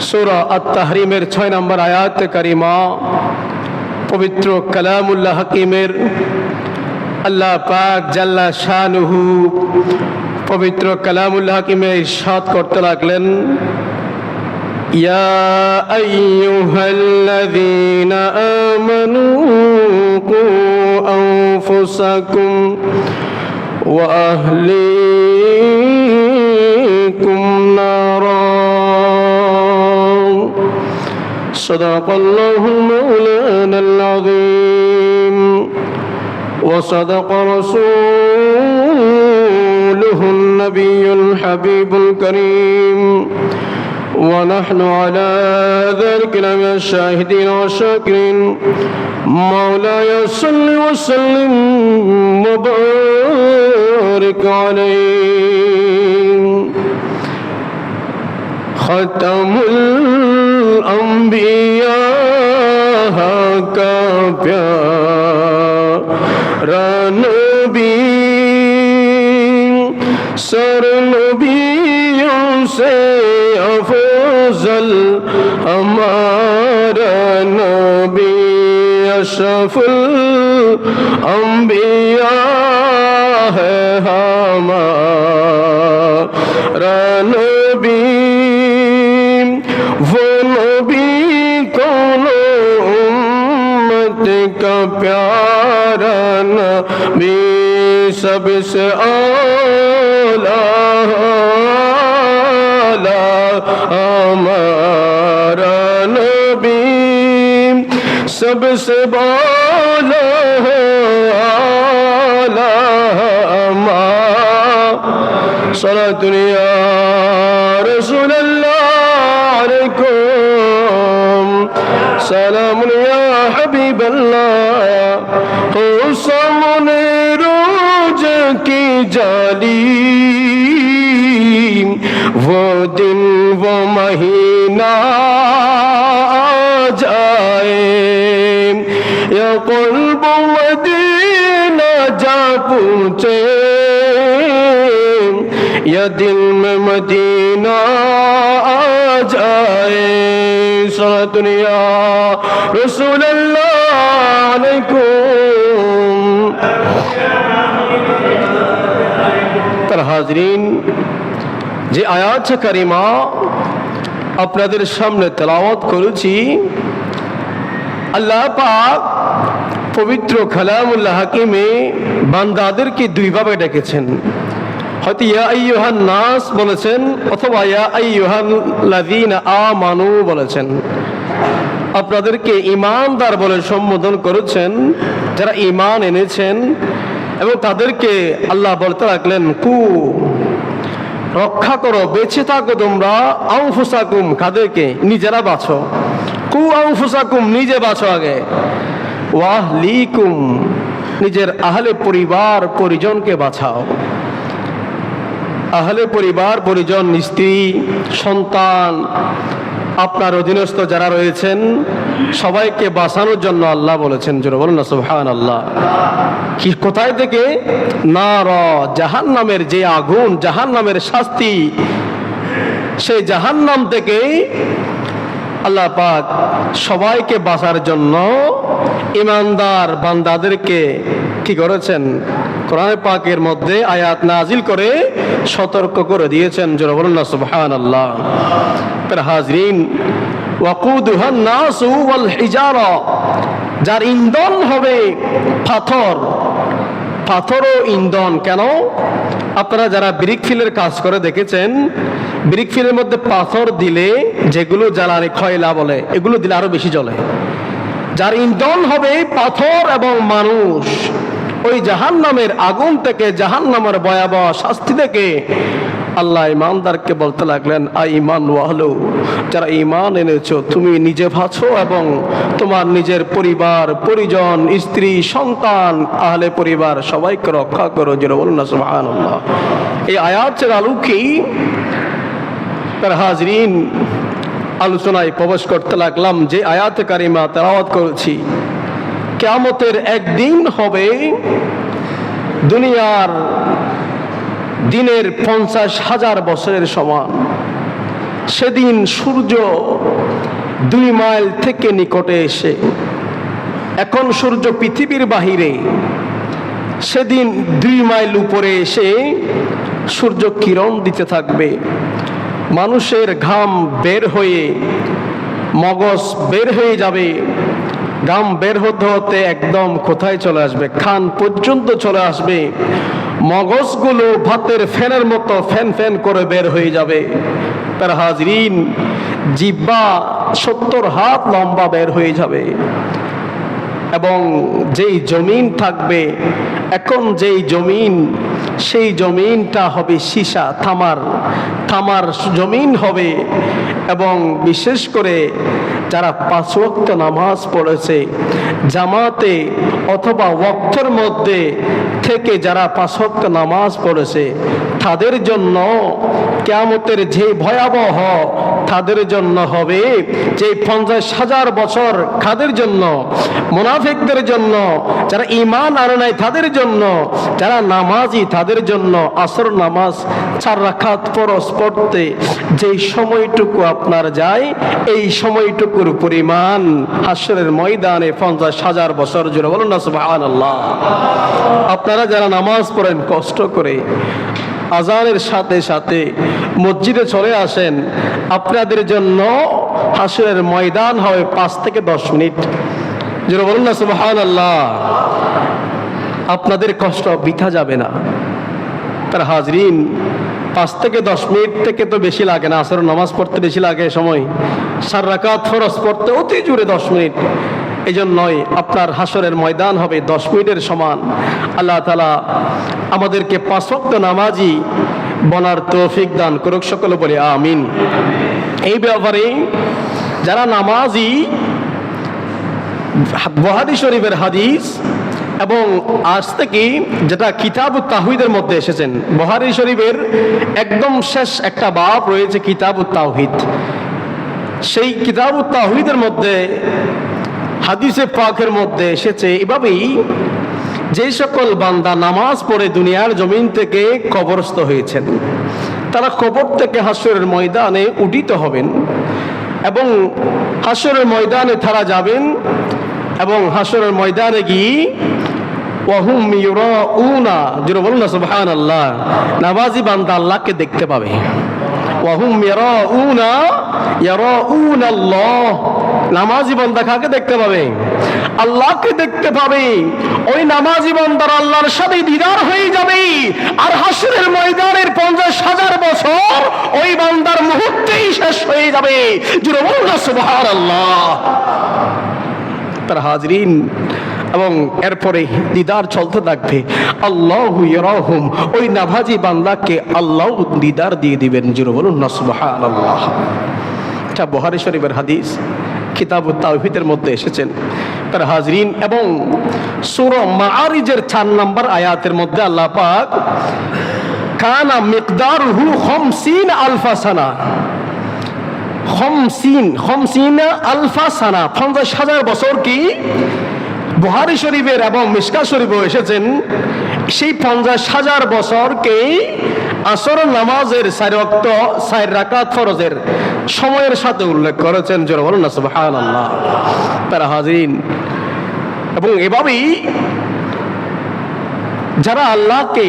সূরা আত-তাহরিমের 6 নম্বর আয়াত কারিমা পবিত্র কালামুল্লাহ হাকিমের আল্লাহ পাক জাল্লা শানুহু পবিত্র কালামুল্লাহ হাকিমে ইরশাদ করতে লাগলেন, ইয়া আইয়ুহাল্লাযীনা আমানু কু আনফুসাকুম ওয়া আহলিকুম নারা। সাদাকাল্লাহু মাওলানাল আযীম ওয়া সাদাকা রাসূলুহুন নাবিয়্যুল হাবিবুল কারীম ونحن على ذلك من الشاهدين والشاكرين. مولاي صل وسلم وبارك عليه. ختم الأنبياء کا प्यारा नबी सर नबियों से अफजल हमारा नबी अशरफुल अंबिया है हमारा नबी। वो नबी कौन उम्मत का प्यारा नबी सबसे आला हमारा नबी सबसे बाला आला सलातुन या रसूलल्लाह अलैकुम सलामुन या हबीबल्लाह। हो सामने रोज की जाली वो दिन वो महीना आ जाए या क़ुर्ब मदीना जा पूछे या दिल में मदीना आ जाए। सलातुन या रसूलल्लाह अलैकुम। तर हाज़रीन, যে আয়াত কারিমা আপনাদের সামনে তেলাওয়াত করেছি, আল্লাহ পাক পবিত্র কালামুল্লাহ হাকিমে বান্দাদেরকে দুইভাবে ডেকেছেন। হয়তো ইয়া আইয়ুহান নাস বলেছেন অথবা ইয়া আইয়ুহাল্লাযীনা আমানু বলেছেন। আপনাদেরকে ঈমানদার বলে সম্বোধন করেছেন, যারা ঈমান এনেছেন, এবং তাদেরকে আল্লাহ বলতে লাগলেন কু রক্ষা করো, বেঁচে থাকো তোমরা, আনফুসাকুম কাদেরকে, নিজেরা বাঁচো, কু আনফুসাকুম নিজে বাঁচো আগে, ওয়াহলিকুম নিজের আহলে পরিবার পরিজনকে বাঁচাও। আহলে পরিবার পরিজন, স্ত্রী সন্তান, আপনার অধীনস্থ যারা রয়েছেন সবাইকে বাঁচানোর জন্য আল্লাহ বলেছেন। জোরে বলুন না সুবহানাল্লাহ। কি কোথায় থেকে? নার, জাহান্নামের যে আগুন, জাহান্নামের শাস্তি, সেই জাহান্নাম থেকে আল্লাহ পাক সবাইকে বাঁচার জন্য ঈমানদার বান্দাদেরকে কি করেছেন? কোরআন পাকের মধ্যে আয়াত নাজিল করে সতর্ক করে দিয়েছেন। জোরে বলুন না সুবহানাল্লাহ। তার হাজরিন, ওয়াকুদুহান নাসু ওয়াল হিজারা, যার ইন্ধন হবে পাথর, পাথরও ইন্ধন। কেন? আপনারা যারা ব্রিক ফিলের কাজ করে দেখেছেন, ব্রিক ফিলের মধ্যে পাথর দিলে যেগুলো জ্বালানি কয়লা বলে, এগুলো দিলে আরো বেশি জ্বলে। যার ইন্ধন হবে পাথর এবং মানুষ, ওই জাহান্নামের আগুন থেকে, জাহান্নামের ভয়াবহ শাস্তি থেকে আল্লাহ ঈমানদারকে বলতে লাগলেন, আইমান ওয়াহলু, যারা ঈমান এনেছো তুমি নিজে বাঁচো এবং তোমার নিজের পরিবার পরিজন, স্ত্রী সন্তান, আহলে পরিবার সবাইকে রক্ষা করো। জোরে বলুন না সুবহানাল্লাহ। এই আয়াতের আলোকেই তার হাজরিন আলোচনায় প্রবেশ করতে লাগলাম। যে আয়াতে কারিমা তেলাওয়াত করেছি, কিয়ামতের একদিন হবে দুনিয়ার দিনের 50,000 বছরের সমান। সেদিন সূর্য 2 মাইল থেকে নিকটে এসে, এখন সূর্য পৃথিবীর বাহিরে, সেদিন 2 মাইল উপরে এসে সূর্য কিরণ দিতে থাকবে। মানুষের ঘাম বের হয়ে, মগজ বের হয়ে যাবে। ঘাম বের হতে হতে একদম কোথায় চলে আসবে? কান পর্যন্ত চলে আসবে। মগজগুলো ভাতের ফ্যানের মতো ফ্যান ফ্যান করে বের হয়ে যাবে। তার হাজরিন, জিহ্বা 70 হাত লম্বা বের হয়ে যাবে। এবং যেই জমিন থাকবে, এখন যেই জমিন, সেই জমিনটা হবে সীসা, তামার জমিন হবে। এবং বিশেষ করে যারা 5 ওয়াক্ত নামাজ পড়েছে জামাতে অথবা ওয়াক্তের মধ্যে থেকে, যারা 5 ওয়াক্ত নামাজ পড়েছে তাদের জন্য কিয়ামতের যে ভয়াবহ, তাদের জন্য হবে যে 50,000 বছর, কাদের জন্য? মুনাফিকদের জন্য, যারা ঈমান আনে নাই তাদের জন্য, যারা নামাজি তাদের জন্য। আসর নামাজ 4 রাকাত ফরজ পড়তে যে সময়টুকু আপনার যায়, এই সময়টুকুর পরিমাণ হাশরের ময়দানে 50,000 বছর জুড়ে। বলুন না সুবহানাল্লাহ। আপনারা যারা নামাজ পড়েন কষ্ট করে, আজানের সাথে সাথে মসজিদে চলে আসেন, আপনাদের জন্য হাশরের ময়দান হবে 5 থেকে 10 মিনিট। জোরে বলুন না সুবহানাল্লাহ। আপনাদের কষ্ট বৃথা যাবে না। তার হাজরিন, 5 থেকে 10 মিনিট থেকে তো বেশি লাগে না। আসর নামাজ পড়তে বেশি লাগে সময়, 4 রাকাত ফরজ পড়তে অতি জোরে 10 মিনিট। এই জন্যই আপনার হাশরের ময়দান হবে 10 মিনিটের সমান। আল্লাহ তাআলা আমাদেরকে 5 ওয়াক্ত নামাজি বনার তৌফিক দান করুক, সকলে বলি আমিন। এই ব্যাপারে যারা নামাজি, বুখারী শরীফের হাদিস এবং আজ থেকে যেটা কিতাবুত তাওহীদের মধ্যে এসেছেন, বুখারী শরীফের একদম শেষ একটা বাব রয়েছে কিতাবুত তাওহীদ। সেই কিতাবুত তাওহীদের মধ্যে হাদিসে পাকের মধ্যে এসেছে এভাবেই, যে সকল বান্দা নামাজ পড়ে দুনিয়ার জমিন থেকে কবরস্থ হয়েছেন, তারা কবর থেকে হাশরের ময়দানে উঠিত হবেন এবং হাশরের ময়দানে তারা যাবেন। এবং হাশরের ময়দানে গিয়ে ওয়াহুম ইউরাউনা, যারা বলুন না সুবহানাল্লাহ, নামাজি বান্দা আল্লাহকে দেখতে পাবে। ওয়াহুম ইয়ারাউনাল্লাহ, নামাজি বান্দা কাকে দেখতে পাবে? আল্লাহকে দেখতে পাবে। ওই নামাজি বান্দার আল্লাহর সাথে দিদার হয়ে যাবে। আর হাশরের ময়দানের 50,000 বছর ওই বান্দার মুহূর্তেই শেষ হয়ে যাবে। যারা বলুন না সুবহানাল্লাহ। তার হাজরিন, এবং এরপরে দিদার চলতে থাকবে। আল্লাহু ইয়ারাহুম, ওই নামাজি বান্দাকে আল্লাহ দিদার দিয়ে দিবেন। যারা বলুন না সুবহানাল্লাহ। এটা বুখারী শরীফের হাদিস, কিতাবুত তাওহীদের মধ্যে এসেছেন। তার হাজরিন, এবং সূরা মাআরিজের 4 নম্বর আয়াতের মধ্যে আল্লাহ পাক কানা মিকদারুহু 50 আলফা সানা, 50 আলফা সানা, 50,000 বছর কি? বুখারী শরীফের এবং মিশকাত শরীফেও এসেছেন। সেই 50,000 বছরকে আসর নামাজের 4 ওয়াক্ত 4 রাকাত ফরজের সময়ের সাথে উল্লেখ করেছেন। যারা বলুন না সুবহানাল্লাহ। তারা হাজিরিন, এবং এভাবেই যারা আল্লাহকে,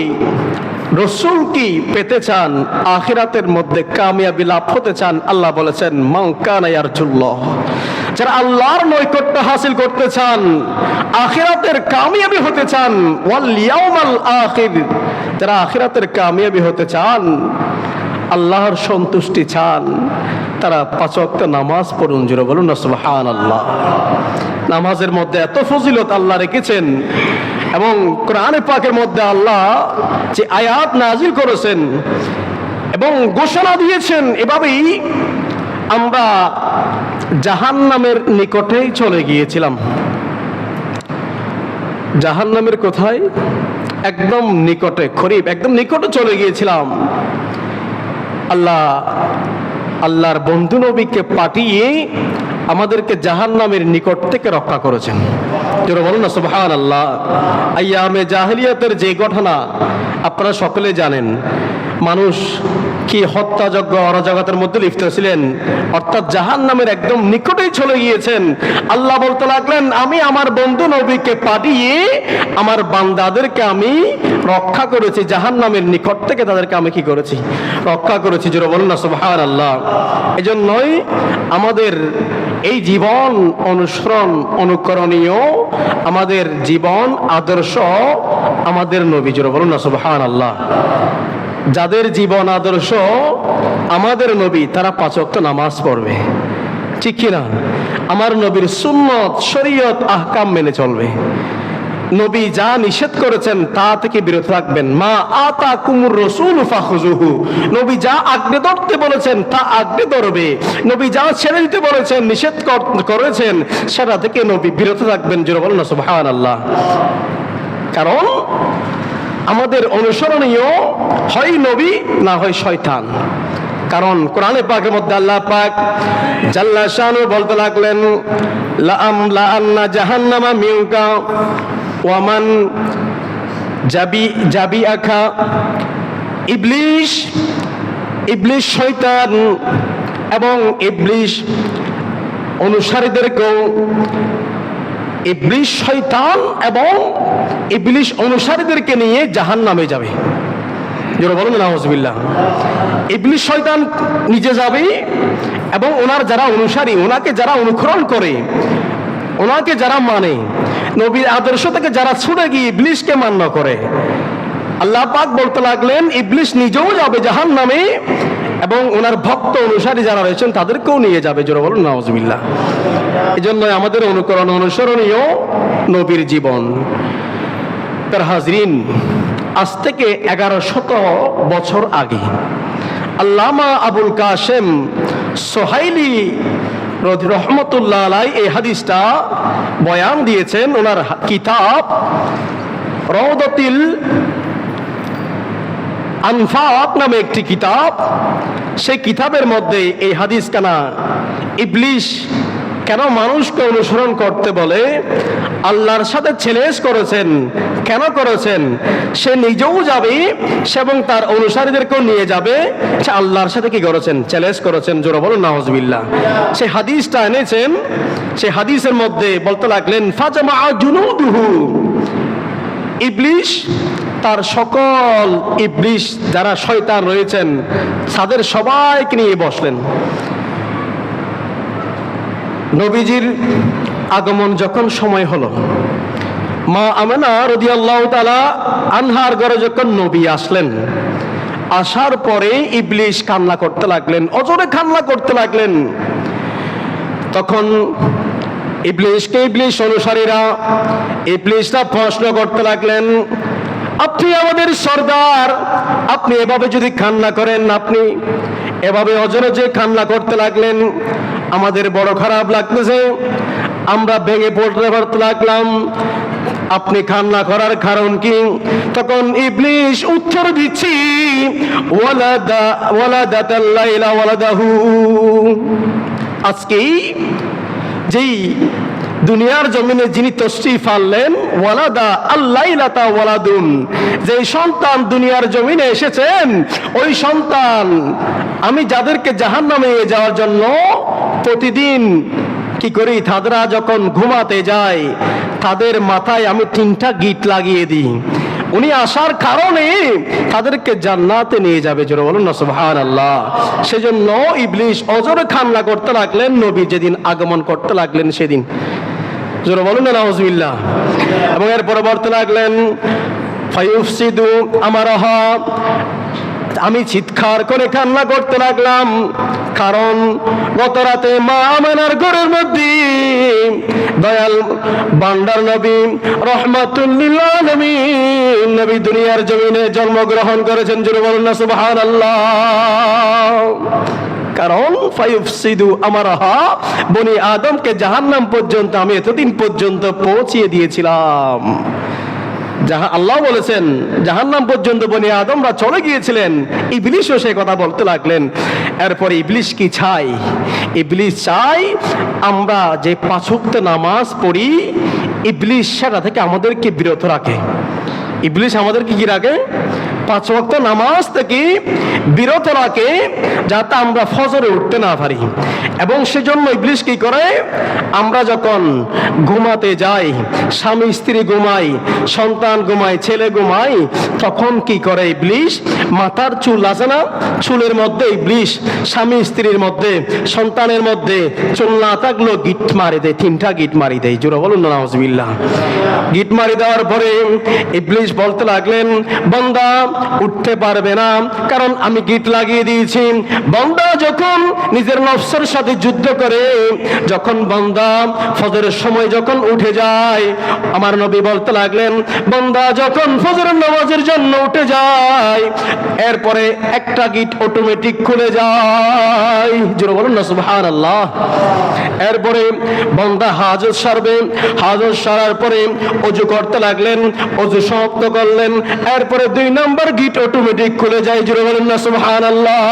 রসুলকে পেতে চান, আখিরাতের মধ্যে কামিয়াবি লাভ হতে চান, আল্লাহ বলেছেন মান কানা ইয়ারজুল্লাহ, যারা আল্লাহর নৈকট্য হাসিল করতে চান, আখিরাতের কামিয়াবি হতে চান, ওয়াল ইয়াউমাল আখির, যারা আখিরাতের কামিয়াবি হতে চান, আল্লাহর সন্তুষ্টি চান, তারা 5 ওয়াক্ত নামাজ পড়ুন। জোরে বলুন না সুবহানাল্লাহ। নামাজের মধ্যে এত ফজিলত আল্লাহ রেখেছেন, এবং কোরআনে পাকের মধ্যে আল্লাহ যে আয়াত নাজিল করেছেন এবং ঘোষণা দিয়েছেন, এভাবেই আমরা জাহান্নামের নিকটেই চলে গিয়েছিলাম। জাহান্নামের কোথায়? একদম নিকটে, করিব, একদম নিকটে চলে গিয়েছিলাম। আল্লাহর বন্ধু নবীকে পাঠিয়ে আমাদেরকে জাহান্নামের নিকট থেকে রক্ষা করেছেন। যারা বলুন না সুবহানাল্লাহ। আইয়ামে জাহেলিয়াতের যে ঘটনা আপনারা সকলে জানেন, মানুষ কি হত্যাযজ্ঞ অরাজকতার মধ্যে লিপ্ত ছিলেন, অর্থাৎ জাহান্নামের একদম নিকটেই চলে গিয়েছেন। আল্লাহ বলতে লাগলেন, আমি আমার বন্ধু নবীকে পাঠিয়ে আমার বান্দাদেরকে আমি রক্ষা করেছি, জাহান্নামের নিকট থেকে তাদেরকে আমি কি করেছি, রক্ষা করেছি। জোরে বলুন না সুবহানাল্লাহ। এজন্যই আমাদের এই জীবন অনুসরণ অনুকরণীয়, আমাদের জীবন আদর্শ আমাদের নবী। জোরে বলুন না সুবহানাল্লাহ। যাদের জীবন আদর্শ আমাদের নবী, তারা 5 ওয়াক্ত নামাজ পড়বে, ঠিক কিনা? আমার নবীর সুন্নত শরীয়ত আহকাম মেনে চলবে। নবী যা নিষেধ করেছেন তা থেকে বিরত থাকবেন। মা আতাকুমুর রাসূল ফাখুযুহু, নবী যা আঁকড়ে ধরতে বলেছেন তা আঁকড়ে ধরবে। নবী যা ছেড়ে দিতে বলেছেন, নিষেধ করেছেন, সেটা থেকে নবী বিরত থাকবেন। জোরে বলুন না সুবহানাল্লাহ। কারণ আমাদের অনুসরণীয় হয় নবী, না হয় শয়তান। কারণ কোরআনে পাকের মধ্যে আল্লাহ পাক জাল্লা শানু বলতে লাগলেন, লাআমলা জাহান্নামা মিনকা ওয়া মান জাবিআকা। ইবলিশ শয়তান এবং ইবলিশ অনুসারীদেরকেও, ইবলিশ শয়তান এবং ইবলিশ অনুসারীদেরকে নিয়ে জাহান্নামে যাবে। যারা বলেন নাউজুবিল্লাহ। ইবলিশ শয়তান নিজে যাবে এবং ওনার যারা অনুসারী, ওনাকে যারা অনুসরণ করে, ওনাকে যারা মানে, নবীর আদর্শ থেকে যারা ছুটে গিয়ে ইবলিশকে মান্য করে, আল্লাহ পাক বলতে লাগলেন ইবলিশ নিজেও যাবে জাহান্নামে এবং ওনার ভক্ত অনুসারী যারা রয়েছেন তাদেরকেও নিয়ে যাবে। যারা বলেন নাউজুবিল্লাহ। এই জন্য আমাদের অনুকরণ অনুসরণীয় নবীর জীবন। তার হাজরিন, আজ থেকে 1100 বছর আগে আল্লামা আবুল কাসেম সোহাইলি রহমতুল্লাহ আলাইহি এই হাদিসটা বয়ান দিয়েছেন ওনার কিতাব রওদাতুল আনফাক নামে একটি কিতাব। সেই কিতাবের মধ্যে এই হাদিস কানা ইবলিশ কেন মানুষকে অনুসরণ করতে বলে, আল্লাহর সাথে চ্যালেঞ্জ করেছেন। কেন করেছেন? সে নিজেও যাবে এবং তার অনুসারীদেরকেও নিয়ে যাবে। সে আল্লাহর সাথে কি করেছেন? চ্যালেঞ্জ করেছেন। জোরে বলুন নাউজুবিল্লাহ। সেই হাদিসটা এনেছেন, সেই হাদিসের মধ্যে বলতে লাগলেন, ফাজামা জুনুদুহু, ইবলিশ তার সকল ইবলিশ যারা শয়তান রয়েছেন তাদের সবাইকে নিয়ে বসলেন। নবীজির আগমন যখন সময় হলো, মা আমেনা রাদিয়াল্লাহু তাআলা আনহার ঘরে যখন নবী আসলেন, আসার পরে ইবলিশ কান্না করতে লাগলেন, অজরে কান্না করতে লাগলেন। তখন ইবলিশ অনুসারীরা ইবলিশরা প্রশ্ন করতে লাগলেন, আপনি আমাদের সর্দার, আপনি এভাবে যদি কান্না করেন, আপনি এভাবে অজরে যে কান্না করতে লাগলেন, আমাদের বড় খারাপ লাগতেছে, আমরা ভেঙে পড়তে লাগলাম, আপনি কান্না করার কারণ কি? তখন ইবলিশ উত্তর দিচ্ছি, ওয়ালাদাতাল লাইলা ওয়ালাদাহু, আজকেই যেই দুনিয়ার জমিনে যিনি তশরিফ আনলেন, ওয়ালাদা আল্লাইলাতা ওয়ালাদুন, যেই সন্তান দুনিয়ার জমিনে এসেছেন, ওই সন্তান আমি যাদেরকে জাহান্নামে নিয়ে যাওয়ার জন্য প্রতিদিন কি করি, তারা যখন ঘুমাতে যায় তাদের মাথায় আমি 3টা গিট লাগিয়ে দিই। উনি আসার কারণে তাদেরকে জান্নাতে নিয়ে যাবে। জোরে বলুন না সুবহানাল্লাহ। সেজন্য ইবলিশ অজরে কান্না করতে লাগলেন নবী যেদিন আগমন করতে লাগলেন সেদিন। জোরে বলুন না নাউজুবিল্লাহ। এবং এরপরে বলতে লাগলেন, ফায়ুফসিদু আমারাহা, আমি চিৎকার করে কান্না করতে লাগলাম, কারণ গত রাতে মা আমেনার ঘরের মধ্যে দয়াল বান্দার নবী রহমাতুল লিল আলামিন নবী দুনিয়ার জমিনে জন্মগ্রহণ করেছেন। জোরে বলুন না সুবহানাল্লাহ। কারণ ফায়ুফসিদু আমারাহা, বনি আদমকে জাহান্নাম পর্যন্ত আমি এতদিন পর্যন্ত পৌঁছিয়ে দিয়েছিলাম। আল্লাহ বলেছেন জাহান্নাম পর্যন্ত বনি আদমরা চলে গিয়েছিলেন, ইবলিশও সেই কথা বলতে লাগলেন। এরপরে ইবলিশ কি চাই? ইবলিশ চাই আমরা যে 5 ওয়াক্ত নামাজ পড়ি, ইবলিশ সেটা থেকে আমাদেরকে বিরত রাখে। ইবলিশ আমাদেরকে কি রাখে? 5 ওয়াক্ত নামাজ থেকে বিরত রাখে, যাতে আমরা ফজরে উঠতে না পারি। এবং সেজন্য ইবলিশ কি করে? আমরা যখন ঘুমাতে যাই, স্বামী স্ত্রী ঘুমাই, সন্তান ঘুমায়, ছেলে ঘুমায়, তখন কি করে ইবলিশ? মাথার চুল আছে না, চুলের মধ্যে ইবলিশ স্বামী স্ত্রীর মধ্যে, সন্তানের মধ্যে চুল না থাকলেও গিট মারি দেয়, 3টা গিট মারি দেয়। জোরে বলুন না নাউজুবিল্লাহ। গিট মারি দেওয়ার পরে ইবলিশ বলতে লাগলেন, বান্দা উঠতে পারবে না, কারণ আমি গিট লাগিয়ে দিয়েছি। বান্দা যখন নিজের নফসের সাথে যুদ্ধ করে, যখন বান্দা ফজরের সময় যখন উঠে যায়, আমার নবী বলতে লাগলেন, বান্দা যখন ফজরের নামাজের জন্য উঠে যায়, এরপরে একটা গিট অটোমেটিক খুলে যায়। জোরে বলুন না সুবহানাল্লাহ। এরপরে বান্দা হাজত সারবে, হাজত সারার পরে ওযু করতে লাগলেন, ওযু সমাপ্ত করলেন, এরপরে 2 নাম্বার গিট অটোমেটিক খুলে যায়। জোরে বলুন না সুবহানাল্লাহ।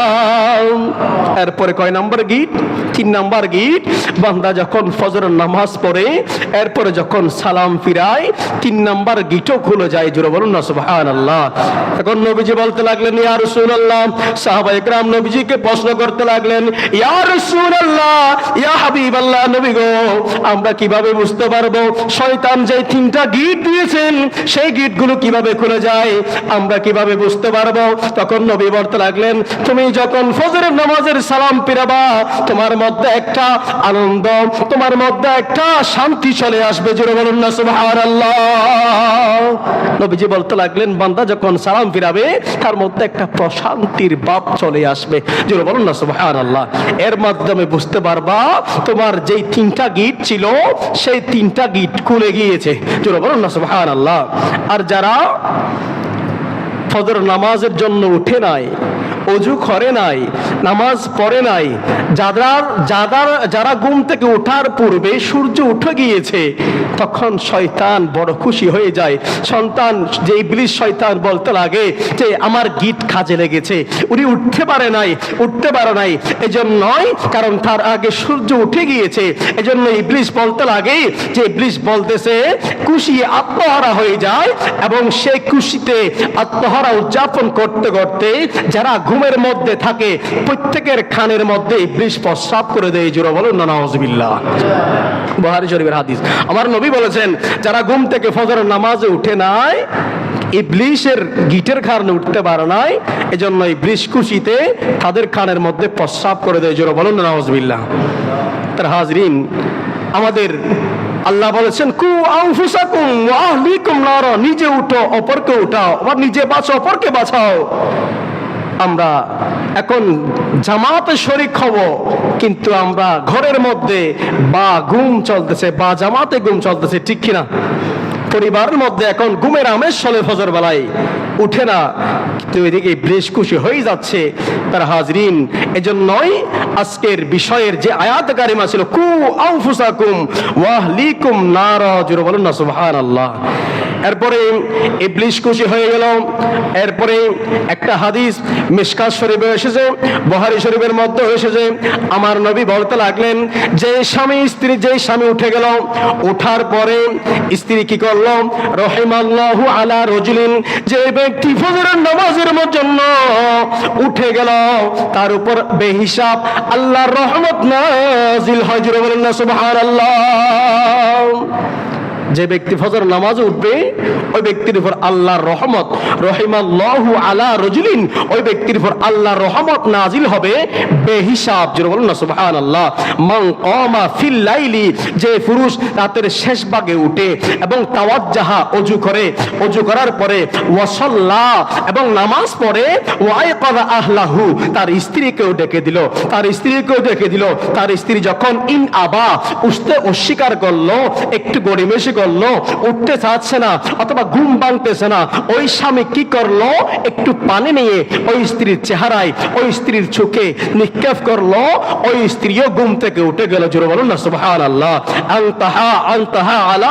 এরপরে কয় নাম্বার গিট? 3 নাম্বার গিট। বান্দা যখন ফজরের নামাজ পড়ে, এরপরে যখন সালাম ফিরায়, 3 নাম্বার গিটও খুলে যায়। জোরে বলুন না সুবহানাল্লাহ। এখন নবীজি বলতে লাগলেন, ইয়া রাসূলুল্লাহ। সাহাবায়ে কেরাম নবীজিকে প্রশ্ন করতে লাগলেন, ইয়া রাসূলুল্লাহ, ইয়া হাবিবাল্লাহ, নবী গো, আমরা কিভাবে বুঝতে পারবো শয়তান যে 3টা গিট দিয়েছেন সেই গিটগুলো কিভাবে খুলে যায়, আমরা কিভাবে বুঝতে পারবো? তখন নবী বলতে লাগলেন, তুমি যখন ফজরের নামাজের সালাম ফিরাবা, তোমার মধ্যে একটা আনন্দ, তোমার মধ্যে একটা শান্তি চলে আসবে। জোরে বলুন না সুবহানাল্লাহ। নবীজি বলতে লাগলেন, বান্দা যখন সালাম ফিরাবে, তার মধ্যে একটা প্রশান্তির ভাব চলে আসবে। জোরে বলুন না সুবহানাল্লাহ। এর মাধ্যমে বুঝতে পারবা তোমার যেই 3টা গিট ছিল, সেই 3টা গিট খুলে গিয়েছে। জোরে বলুন না সুবহানাল্লাহ। আর যারা ফজর নামাজের জন্য উঠে নাই, ওযু করে নাই, নামাজ পড়ে নাই, যারা ঘুম থেকে ওঠার পূর্বে সূর্য উঠে গিয়েছে, তখন শয়তান বড় খুশি হয়ে যায়। সন্তান যে ইবলিশ শয়তান বলতে লাগে যে আমার গিট কাজে লেগেছে, উনি উঠতে পারে নাই, এজন্যই, কারণ তার আগে সূর্য উঠে গিয়েছে। এজন্য ইবলিশ বলতে লাগে যে, ইবলিশ বলতেছে খুশি আত্মহারা হয়ে যায়, এবং সেই খুশিতে আত্মহারা উদযাপন করতে করতে যারা ঘুমের মধ্যে থাকে, প্রত্যেকের খানের মধ্যে ইবলিশ প্রস্রাব করে দেয়। জোরে বলুন না নাউজুবিল্লাহ। বুখারী শরীফের হাদিস। আমার নবী বলেছেন, যারা ঘুম থেকে ফজরের নামাজে উঠে নাই, ইবলিশের গিটের কারণে উঠতে পারে নাই, এজন্য ইবলিশ খুশিতে তাদের খানের মধ্যে প্রস্রাব করে দেয়। জোরে বলুন না নাউজুবিল্লাহ। তার হাজরিন, আমাদের আল্লাহ বলেছেন, কু আনফুসাকুম ওয়া আহলিকুম নার, নিজে উঠো, অপরকে উঠাও, আবার নিজে বাঁচো, অপরকে বাঁচাও। আমরা এখন জামাতে শরীক হব, কিন্তু আমরা ঘরের মধ্যে বা ঘুম চলতেছে বা জামাতে ঘুম চলতেছে, ঠিক কিনা? পরিবারের মধ্যে এখন ঘুমের আমেজ চলে, ফজর বেলায় উঠে না, কিন্তু এদিকে ইবলিশ খুশি হয়ে যাচ্ছে। তার হাজরিন, এজন্যই আজকের বিষয়ের যে আয়াত কারিমা ছিল, কু আনফুসাকুম ওয়া আহলিকুম নার, জোরে বলুন না সুবহানাল্লাহ। এরপরে ইবলিশ খুশি হয়ে গেল। এরপরে একটা হাদিস মিশকাত শরীফে এসেছে, বুখারী শরীফের মধ্যে এসেছে, আমার নবী বলতে লাগলেন, যে স্বামী উঠে গেল, ওঠার পরে স্ত্রী কি করলো? রহিমাল্লাহু আলা রাজুলিন, যে ব্যক্তি ফজরের নামাজের জন্য উঠে গেল, তার উপর বেহিসাব আল্লাহর রহমত নাজিল হয়। জোরে বলেন না সুবহানাল্লাহ। যে ব্যক্তি ফজর নামাজে উঠবে, ওই ব্যক্তির উপর আল্লাহর রহমত, রহিমাল্লাহু আলা রাজুলিন, ওই ব্যক্তির উপর আল্লাহর রহমত নাজিল হবে বেহিসাব। জোরে বলুন না সুবহানাল্লাহ। মান কামা ফিল লাইলি, যে পুরুষ রাতের শেষ ভাগে উঠে এবং তাওয়াজ্জাহা, ওযু করে, ওযু করার পরে ওয়াসাল্লা, এবং নামাজ পড়ে, ওয়াইকাযা আহলাহু, তার স্ত্রীকেও ডেকে দিল, তার স্ত্রী যখন ইন আবা, উঠতে অস্বীকার করলো, একটু গড়িমেশি করলো, উঠতে চাচ্ছে না অথবা ঘুম ভাঙতেছে না, ওই স্বামী কি করলো, একটু পানি নিয়ে ওই স্ত্রীর চেহারায়, ওই স্ত্রীর চোখে নিক্ষেপ করলো, ওই স্ত্রীও ঘুম থেকে উঠে গেল। জোরে বলুন না সুবহানাল্লাহ। আনতাহা আলা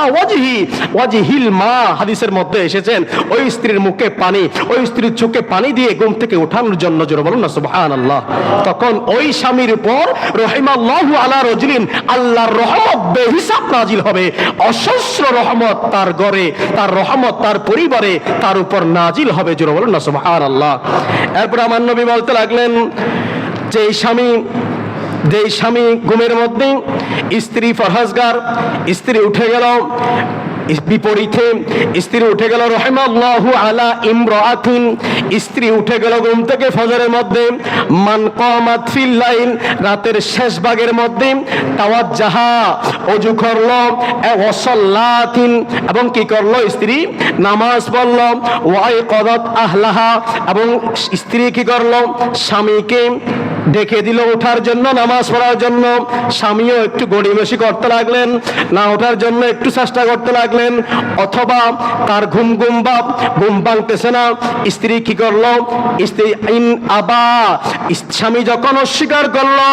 ওয়াজহিল মা, হাদিসের মধ্যে এসেছেন ওই স্ত্রীর মুখে পানি, ওই স্ত্রীর চোখে পানি দিয়ে ঘুম থেকে ওঠানোর জন্য। জোরে বলুন না সুবহানাল্লাহ। তখন ওই স্বামীর উপর রহিমাল্লাহু আলা রাজুলিন, আল্লাহর রহমত বেহিসাব নাজিল হবে, অসহস্র রহমত তার ঘরে, তার রহমত তার পরিবারে, তার উপর নাজিল হবে। জোরে বলুন না সুবহানাল্লাহ। এরপর আমার নবী বলতে লাগলেন যে যেই স্বামী ঘুমের মধ্যে স্ত্রী ফরহাজগার, স্ত্রী উঠে গেল, বিপরীতে স্ত্রী উঠে গেল রহিমাল্লাহু আলা ইমরাতিন, স্ত্রী উঠে গেল ঘুম থেকে ফজরের মধ্যে, মান কামাত ফিল লাইল, রাতের শেষ ভাগের মধ্যে, তাওয়াজ্জাহা, ওযু করলো, ওয়াসাল্লাতিন, এবং কি করলো, স্ত্রী নামাজ পড়লো, ওয়াইকাদাত আহলাহা, এবং স্ত্রী কি করলো, স্বামীকে ডেকে দিল ওঠার জন্য, নামাজ পড়ার জন্য। স্বামীও একটু গড়িমসি করতে লাগলেন, না ওঠার জন্য একটু চেষ্টা করতে লাগলেন, অথবা তার ঘুম ভাঙতেছে না। স্ত্রী কি করলো, স্ত্রী ইন আবা, স্বামী যখন অস্বীকার করলো,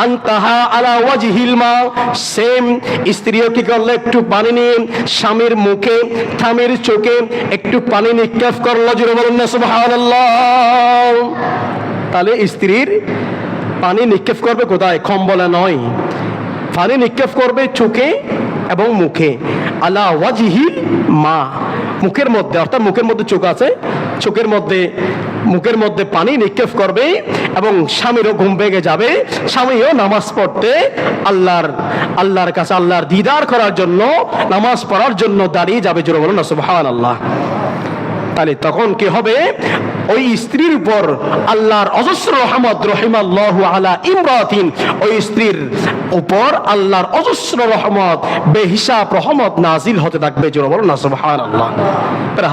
আনতাহা আলা ওয়াজহিল মা, সেম স্ত্রীও কি করলো, একটু পানি নিয়ে স্বামীর মুখে, স্বামীর চোখে একটু পানি নিক্ষেপ করলো। জোরে বলুন না সুবহানাল্লাহ। তাহলে স্ত্রীর পানি নিক্ষেপ করবে কোথায়, কম্বলে নয়, পানি নিক্ষেপ করবে চোখে এবং মুখে। আলা ওয়াজহিল মা, মুখের মধ্যে, অর্থাৎ মুখের মধ্যে চোখ আছে, মুখের মধ্যে পানি নিক্ষেপ করবে, এবং স্বামীরও ঘুম ভেঙে যাবে, স্বামীও নামাজ পড়তে আল্লাহর কাছে, আল্লাহর দিদার করার জন্য, নামাজ পড়ার জন্য দাঁড়িয়ে যাবে। জোরে বলুন না সুবহানাল্লাহ। তাহলে তখন কি হবে, ওই স্ত্রীর উপর আল্লাহর অজস্র রহমত, রহিমাল্লাহু আলা ইমরাতিন, ওই স্ত্রীর উপর আল্লাহর অজস্র রহমত, বেহিসাব রহমত নাজিল হতে থাকবে। জোরে বলুন না সুবহানাল্লাহ।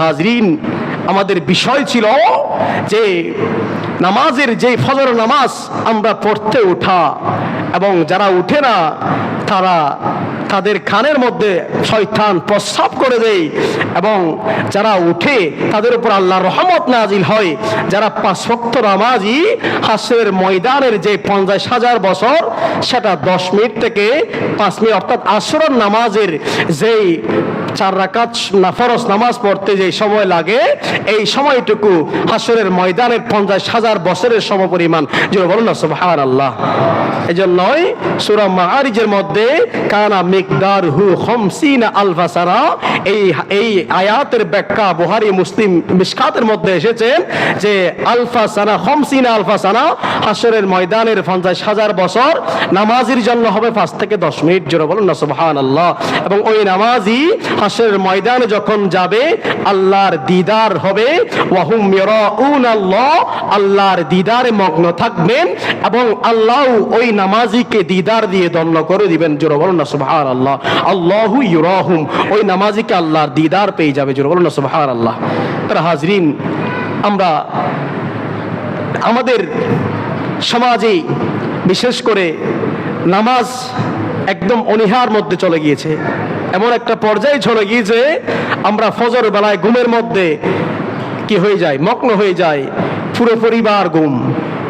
হাজরিন, আমাদের বিষয় ছিল যে নামাজের, যে ফজর নামাজ আমরা পড়তে ওঠা, এবং যারা উঠে না তাদের কানের মধ্যে শয়তান প্রস্রাব করে দেয়, এবং যারা উঠে তাদের উপর আল্লাহর রহমত নাজিল হয়। যারা 5 ওয়াক্ত নামাজি, হাসরের ময়দানের যে 50,000 বছর, সেটা 10 মিনিট থেকে 5 মিনিট, অর্থাৎ আসরের নামাজের যেই 4 রাকাত ফরজ নামাজ পড়তে যে সময় লাগে, এই সময়টুকু হাসরের ময়দানের 50,000 বছরের সমপরিমাণ। যে বলুন না সুবহানাল্লাহ। এজন্যই সূরা মাআরিজের মধ্যে কানা মিকদারহু 50 আলফা সানা, এই আয়াতের ব্যাখ্যা বুখারী, মুসলিম, মিশকাতের মধ্যে এসেছে যে আলফা সানা, 50 আলফা সানা, হাসরের ময়দানের 50,000 বছর নামাজের জন্য হবে 5 থেকে 10 মিনিট। জোরে বলুন না সুবহানাল্লাহ। এবং ওই নামাজি হাসরের ময়দানে যখন যাবে, আল্লাহর দিদার হবে, ওয়াহুম ইয়ারাউনাল্লাহ, আল্লাহর দিদারে মগ্ন থাকবেন, এবং আল্লাহ ওই নামাজিকে দিদার দিয়ে ধন্য করে দিবেন। জোরে বলুন না সুবহানাল্লাহ। আল্লাহু ইউরাহুম, ওই নামাজিকে আল্লাহর দিদার পেয়ে যাবে। জোরে বলুন না সুবহানাল্লাহ। তারা হাজরিন, আমরা আমাদের সমাজে বিশেষ করে নামাজ একদম অনীহার মধ্যে চলে গিয়েছে, এমন একটা পর্যায়ে চলে গিয়েছে, আমরা ফজর বেলায় ঘুমের মধ্যে কি হয়ে যায়, মগ্ন হয়ে যায়, পুরো পরিবার ঘুম,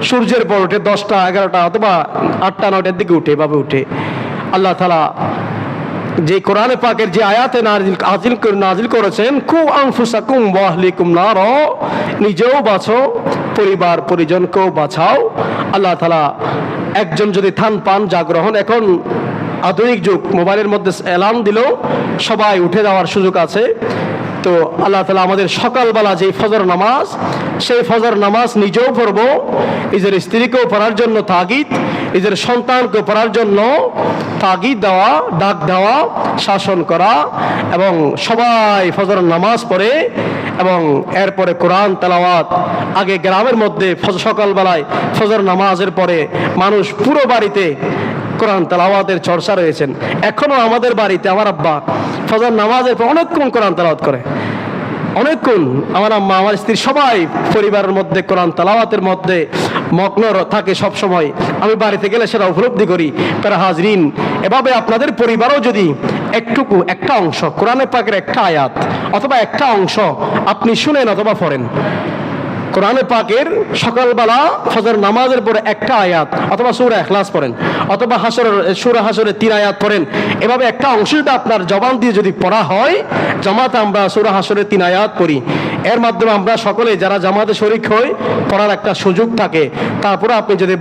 সূর্যের পর উঠে 10টা 11টা অথবা 8টা 9টার দিকে উঠে, এভাবে উঠে। আল্লাহ তাআলা যে কোরআনে পাকের যে আয়াতে নাজিল করেছেন, কু আনফুসাকুম ওয়া আহলিকুম নার, নিজেও বাঁচো, পরিবার পরিজনকেও বাঁচাও। আল্লাহ তাআলা একজন যদি থান পান জাগ্রহণ, এখন আধুনিক যুগ, মোবাইলের মধ্যে অ্যালার্ম দিলেও সবাই উঠে যাওয়ার সুযোগ আছে। তো আল্লাহ তাআলা আমাদের সকালবেলা যে ফজর নামাজ, সেই ফজর নামাজ নিজেও পড়ব, নিজের স্ত্রীকেও পড়ার জন্য তাগিদ, নিজের সন্তানকে পড়ার জন্য তাগিদ দেওয়া, ডাক দেওয়া, শাসন করা, এবং সবাই ফজর নামাজ পড়ে, এবং এরপরে কোরআন তেলাওয়াত। আগে গ্রামের মধ্যে সকালবেলায় ফজর নামাজের পরে মানুষ পুরো বাড়িতে কোরআন তেলাওয়াতের চর্চা রয়েছেন। এখনো আমাদের বাড়িতে আমার আব্বা ফজর নামাজের পর অনেকক্ষণ কোরআন তেলাওয়াত করে, অনেকক্ষণ। আমার আম্মা, আমার স্ত্রী, সবাই পরিবারের মধ্যে কোরআন তেলাওয়াতের মধ্যে মগ্ন থাকে সব সময়। আমি বাড়িতে গেলে সেটা উপলব্ধি করি। তারা হাজরিন, এভাবে আপনাদের পরিবারও যদি একটুকু, একটা অংশ কোরআনে পাকের একটা আয়াত অথবা একটা অংশ আপনি শুনেন অথবা পড়েন। কোরআনে পাকের সকালবেলা ফজর নামাজের পরে একটা আয়াত অথবা সূরা ইখলাস পড়েন, অথবা সূরা হাশরের 3 আয়াত পড়েন। এভাবে একটা অংশ যদি আপনার জবান দিয়ে যদি পড়া হয়, জামাতে আমরা সূরা হাশরের 3 আয়াত পড়ি, এর মাধ্যমে আমরা সকলে যারা জামাতে শরীক হই পড়ার একটা সুযোগ থাকে। তারপরে আপনি যদি